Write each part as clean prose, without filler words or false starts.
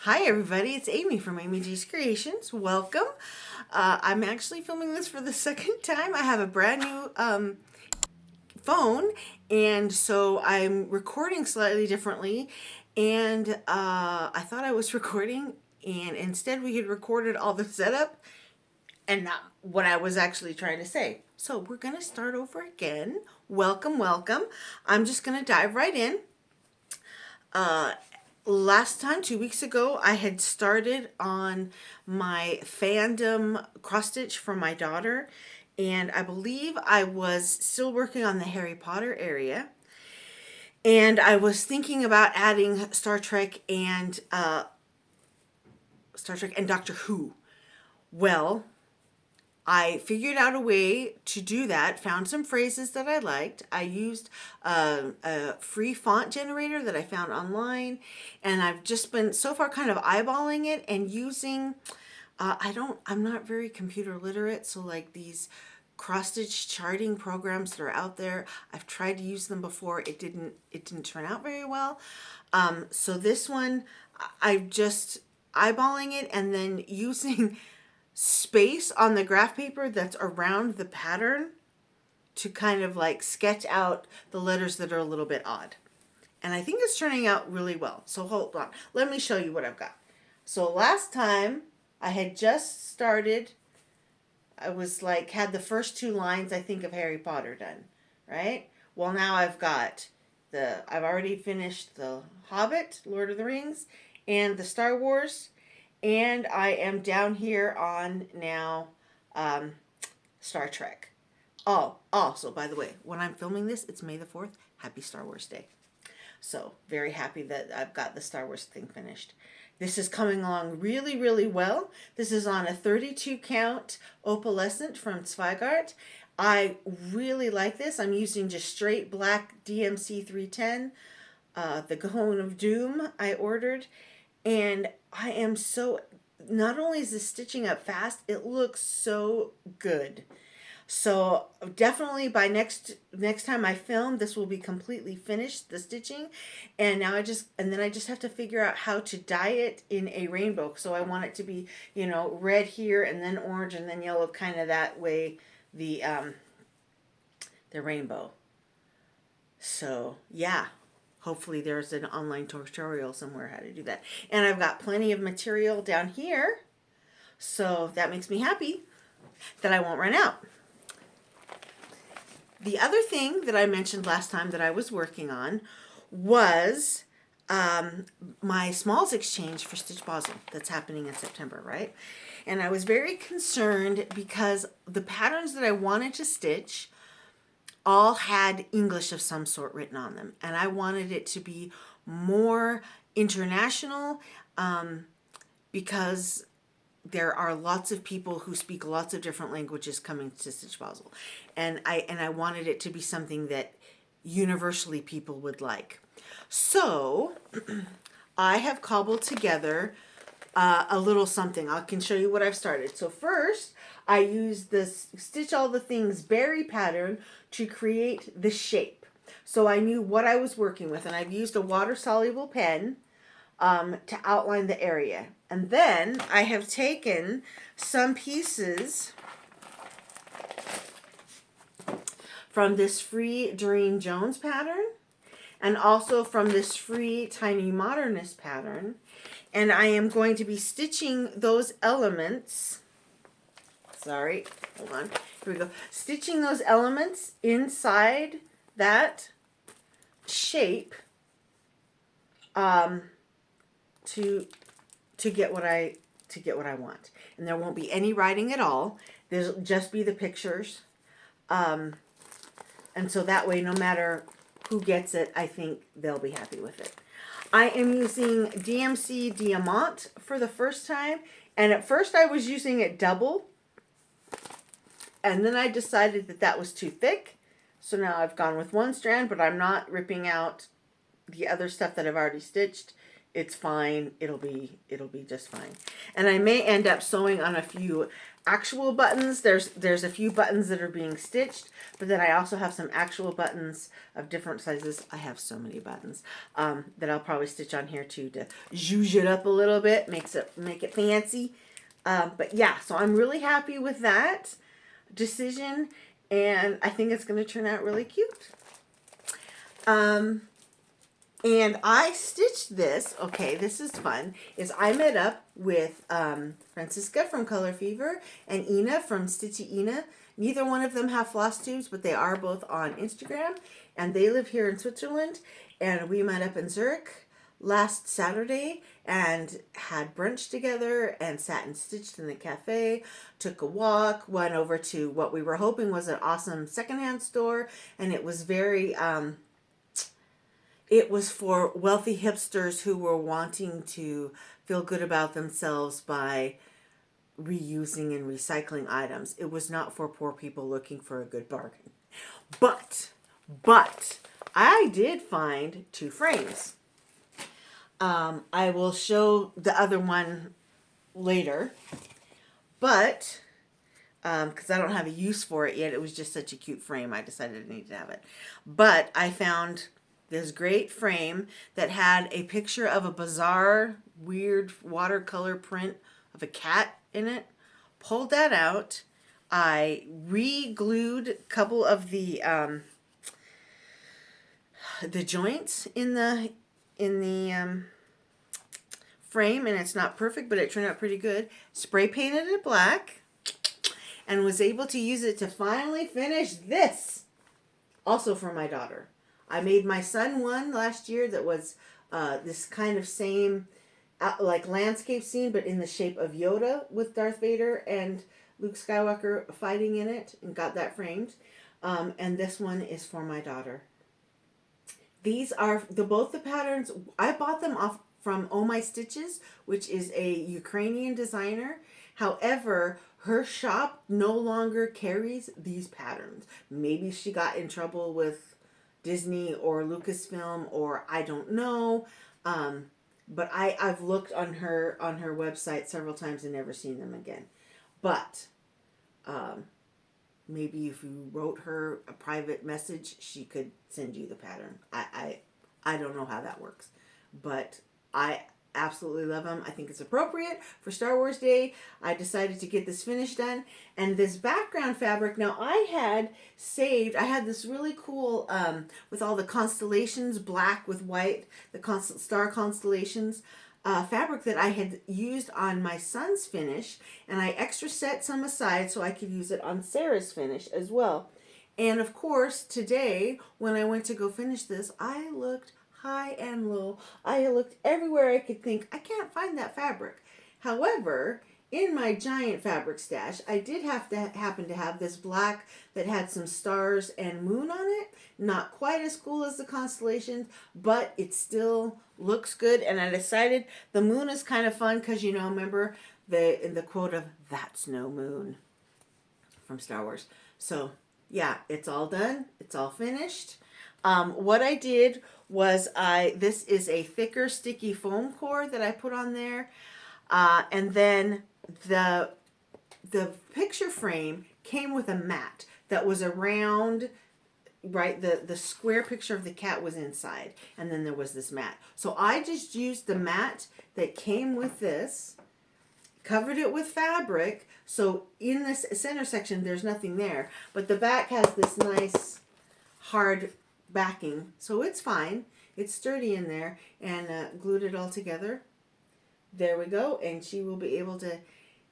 Hi everybody, it's Amy from Amy G's Creations. Welcome. I'm actually filming this for the second time. I have a brand new phone, and so I'm recording slightly differently. And I thought I was recording, and instead we had recorded all the setup and not what I was actually trying to say. So we're going to start over again. Welcome, welcome. I'm just going to dive right in. Last time, 2 weeks ago, I had started on my fandom cross stitch for my daughter, and I believe I was still working on the Harry Potter area, and I was thinking about adding Star Trek and Doctor Who. Well, I figured out a way to do that, found some phrases that I liked. I used a free font generator that I found online, and I've just been so far kind of eyeballing it and using, I'm not very computer literate, so like these cross-stitch charting programs that are out there, I've tried to use them before. It didn't turn out very well. So this one, I'm just eyeballing it and then using space on the graph paper that's around the pattern to kind of like sketch out the letters that are a little bit odd. And I think it's turning out really well. So hold on. Let me show you what I've got. So last time I had just started, I was like, had the first two lines, I think, of Harry Potter done, right? Well, now I've already finished the Hobbit, Lord of the Rings, and the Star Wars. And I am down here on now Star Trek. Oh, also, by the way, when I'm filming this, it's May the 4th. Happy Star Wars Day. So, very happy that I've got the Star Wars thing finished. This is coming along really, really well. This is on a 32 count opalescent from Zweigart. I really like this. I'm using just straight black DMC 310, the Cone of Doom I ordered. And I am so, not only is this stitching up fast, it looks so good. So definitely by next time I film, this will be completely finished, the stitching. And now I just have to figure out how to dye it in a rainbow. So I want it to be, red here and then orange and then yellow, kind of that way, the rainbow. So yeah. Hopefully there's an online tutorial somewhere how to do that. And I've got plenty of material down here. So that makes me happy that I won't run out. The other thing that I mentioned last time that I was working on was my Smalls exchange for Stitch Basel that's happening in September, right? And I was very concerned because the patterns that I wanted to stitch all had English of some sort written on them. And I wanted it to be more international because there are lots of people who speak lots of different languages coming to Stitch Basel. And I wanted it to be something that universally people would like. So I have cobbled together a little something. I can show you what I've started. So first, I used this Stitch All the Things berry pattern to create the shape. So I knew what I was working with, and I've used a water-soluble pen to outline the area. And then I have taken some pieces from this free Doreen Jones pattern and also from this free Tiny Modernist pattern. And I am going to be stitching those elements. Sorry, hold on. Here we go. Stitching those elements inside that shape to get what I want. And there won't be any writing at all. There'll just be the pictures. And so that way, no matter who gets it, I think they'll be happy with it. I am using DMC Diamant for the first time. And at first I was using it double. And then I decided that that was too thick. So now I've gone with one strand, but I'm not ripping out the other stuff that I've already stitched. It's fine. It'll be just fine. And I may end up sewing on a few actual buttons. There's a few buttons that are being stitched, but then I also have some actual buttons of different sizes. I have so many buttons that I'll probably stitch on here too to zhuzh it up a little bit, make it fancy. But yeah, so I'm really happy with that decision, and I think it's going to turn out really cute. And I stitched this, okay, this is fun, is I met up with Francisca from Color Fever and Ina from Stitchy Ina. Neither one of them have Flosstubes, but they are both on Instagram, and they live here in Switzerland, and we met up in Zurich last Saturday and had brunch together and sat and stitched in the cafe, took a walk, went over to what we were hoping was an awesome secondhand store, and it was very... it was for wealthy hipsters who were wanting to feel good about themselves by reusing and recycling items. It was not for poor people looking for a good bargain. But I did find 2 frames. I will show the other one later, but because I don't have a use for it yet. It was just such a cute frame. I decided I needed to have it. But I found this great frame that had a picture of a bizarre, weird watercolor print of a cat in it. Pulled that out. I re-glued a couple of the joints in the frame, and it's not perfect, but it turned out pretty good. Spray painted it black, and was able to use it to finally finish this. Also for my daughter. I made my son one last year that was this kind of same like landscape scene, but in the shape of Yoda with Darth Vader and Luke Skywalker fighting in it, and got that framed. And this one is for my daughter. These are both the patterns. I bought them off from Oh My Stitches, which is a Ukrainian designer. However, her shop no longer carries these patterns. Maybe she got in trouble with Disney or Lucasfilm, or I don't know. But I've looked on her website several times and never seen them again. But maybe if you wrote her a private message, she could send you the pattern. I don't know how that works, but I absolutely love them. I think it's appropriate for Star Wars Day. I decided to get this finish done. And this background fabric, now I had this really cool, with all the constellations, black with white, the star constellations, fabric that I had used on my son's finish. And I extra set some aside so I could use it on Sarah's finish as well. And of course, today, when I went to go finish this, I looked high and low. I looked everywhere I could think. I can't find that fabric. However, in my giant fabric stash, I did happen to have this black that had some stars and moon on it. Not quite as cool as the constellations, but it still looks good. And I decided the moon is kind of fun because, remember the quote of "That's no moon" from Star Wars. So yeah, it's all done. It's all finished. What I did was this is a thicker sticky foam core that I put on there. And then the picture frame came with a mat that was around, right, the square picture of the cat was inside. And then there was this mat. So I just used the mat that came with this, covered it with fabric. So in this center section, there's nothing there. But the back has this nice hard backing, so it's fine. It's sturdy in there, and glued it all together. There we go, and she will be able to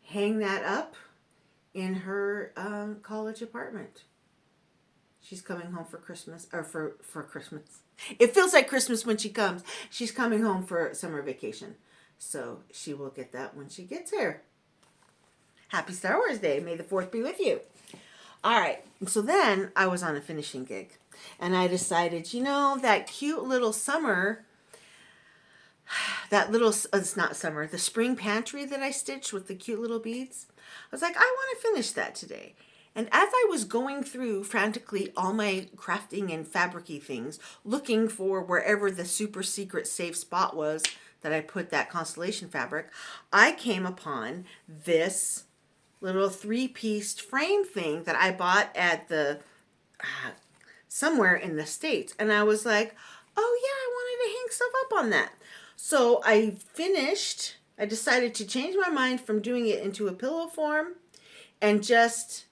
hang that up in her college apartment. She's coming home for Christmas, or for Christmas. It feels like Christmas when she comes. She's coming home for summer vacation, so she will get that when she gets here. Happy Star Wars Day. May the 4th be with you. All right, so then I was on a finishing gig. And I decided, that cute little summer, it's not summer, the spring pantry that I stitched with the cute little beads. I was like, I want to finish that today. And as I was going through frantically all my crafting and fabric-y things, looking for wherever the super secret safe spot was that I put that constellation fabric, I came upon this little three-pieced frame thing that I bought at the somewhere in the States. And I was like, oh yeah, I wanted to hang stuff up on that. So I decided to change my mind from doing it into a pillow form and just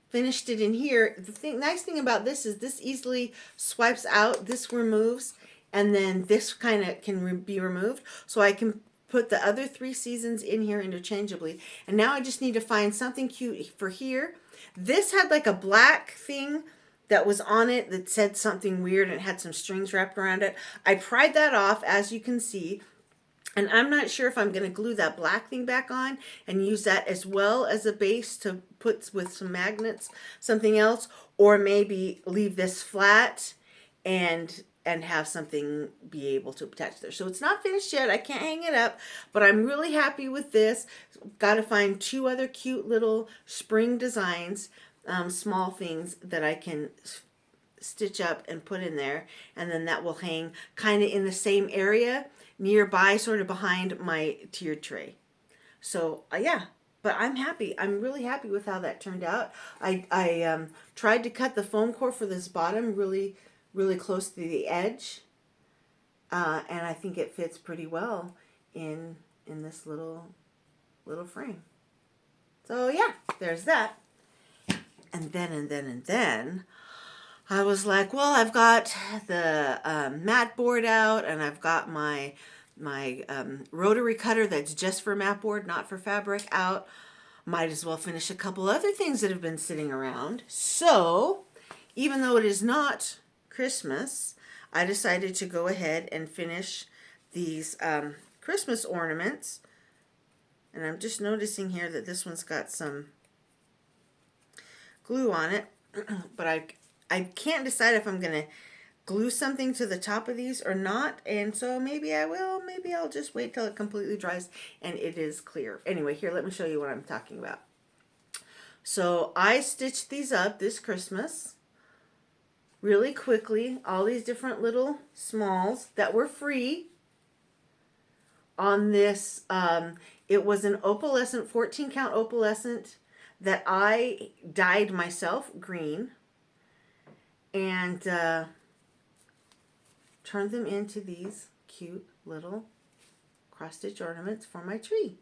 finished it in here. Nice thing about this is this easily swipes out, this removes, and then this kind of can be removed. So I can put the other 3 seasons in here interchangeably. And now I just need to find something cute for here. This had like a black thing that was on it that said something weird and it had some strings wrapped around it. I pried that off, as you can see. And I'm not sure if I'm going to glue that black thing back on and use that as well as a base to put with some magnets, something else, or maybe leave this flat and have something be able to attach there. So it's not finished yet. I can't hang it up, but I'm really happy with this. Got to find 2 other cute little spring designs, small things that I can stitch up and put in there, and then that will hang kind of in the same area nearby, sort of behind my tiered tray. So yeah, but I'm happy. I'm really happy with how that turned out. I tried to cut the foam core for this bottom really close to the edge, and I think it fits pretty well in this little frame. So yeah, there's that. And then I was like, well, I've got the mat board out, and I've got my rotary cutter that's just for mat board, not for fabric, out. Might as well finish a couple other things that have been sitting around. So even though it is not Christmas, I decided to go ahead and finish these Christmas ornaments. And I'm just noticing here that this one's got some glue on it, but I can't decide if I'm going to glue something to the top of these or not, and so maybe I will. Maybe I'll just wait till it completely dries and it is clear. Anyway, here, let me show you what I'm talking about. So I stitched these up this Christmas really quickly, all these different little smalls that were free on this. It was an opalescent, 14 count opalescent that I dyed myself green, and turned them into these cute little cross-stitch ornaments for my tree.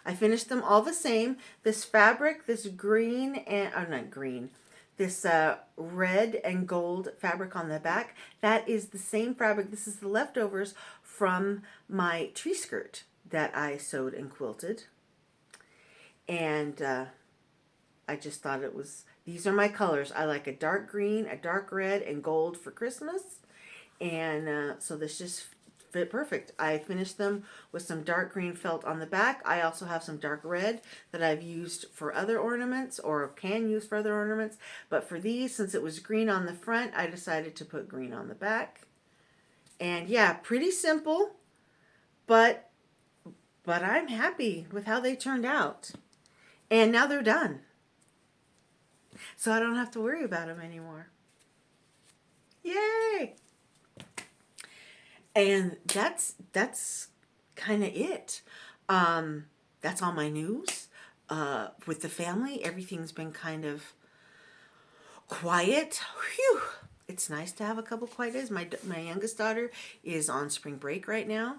I finished them all the same. This fabric, this green and, oh, not green, this red and gold fabric on the back, that is the same fabric. This is the leftovers from my tree skirt that I sewed and quilted. And I just thought it was, these are my colors. I like a dark green, a dark red, and gold for Christmas. And so this just fit perfect. I finished them with some dark green felt on the back. I also have some dark red that I've used for other ornaments, or can use for other ornaments. But for these, since it was green on the front, I decided to put green on the back. And yeah, pretty simple, but I'm happy with how they turned out. And now they're done. So I don't have to worry about them anymore. Yay! And that's kind of it. That's all my news. With the family, everything's been kind of quiet. Whew. It's nice to have a couple quiet days. My youngest daughter is on spring break right now.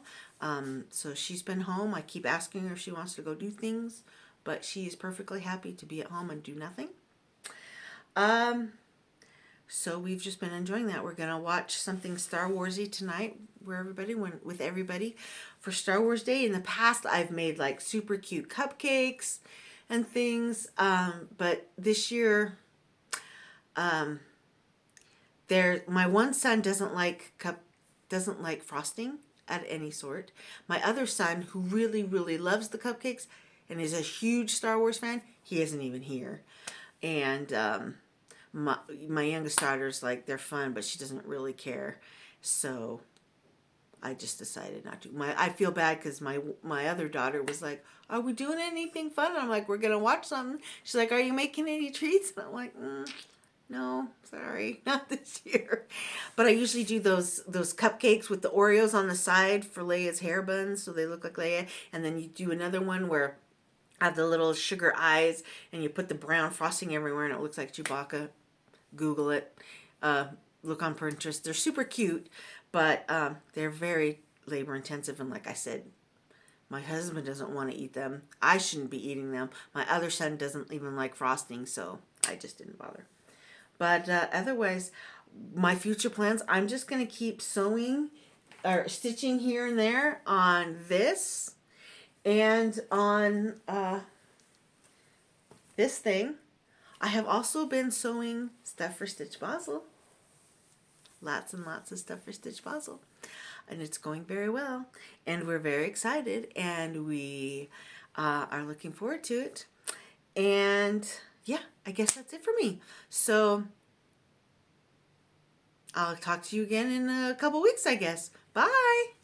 So she's been home. I keep asking her if she wants to go do things, but she's perfectly happy to be at home and do nothing. So we've just been enjoying that. We're going to watch something Star Warsy tonight with everybody for Star Wars Day. In the past, I've made like super cute cupcakes and things. But this year, my one son doesn't like frosting at any sort. My other son, who really, really loves the cupcakes and is a huge Star Wars fan, he isn't even here. And my youngest daughter's like, they're fun, but she doesn't really care. So I just decided not to. I feel bad because my other daughter was like, are we doing anything fun? And I'm like, we're going to watch something. She's like, are you making any treats? And I'm like, no, sorry, not this year. But I usually do those cupcakes with the Oreos on the side for Leia's hair buns, so they look like Leia. And then you do another one where have the little sugar eyes, and you put the brown frosting everywhere, and it looks like Chewbacca. Google it. Look on Pinterest. They're super cute, but they're very labor intensive. And like I said, my husband doesn't want to eat them. I shouldn't be eating them. My other son doesn't even like frosting, so I just didn't bother. But otherwise, my future plans, I'm just going to keep sewing or stitching here and there on this and on this thing. I have also been sewing stuff for Stitch Basel. Lots and lots of stuff for Stitch Basel. And it's going very well. And we're very excited. And we are looking forward to it. And yeah, I guess that's it for me. So I'll talk to you again in a couple weeks, I guess. Bye.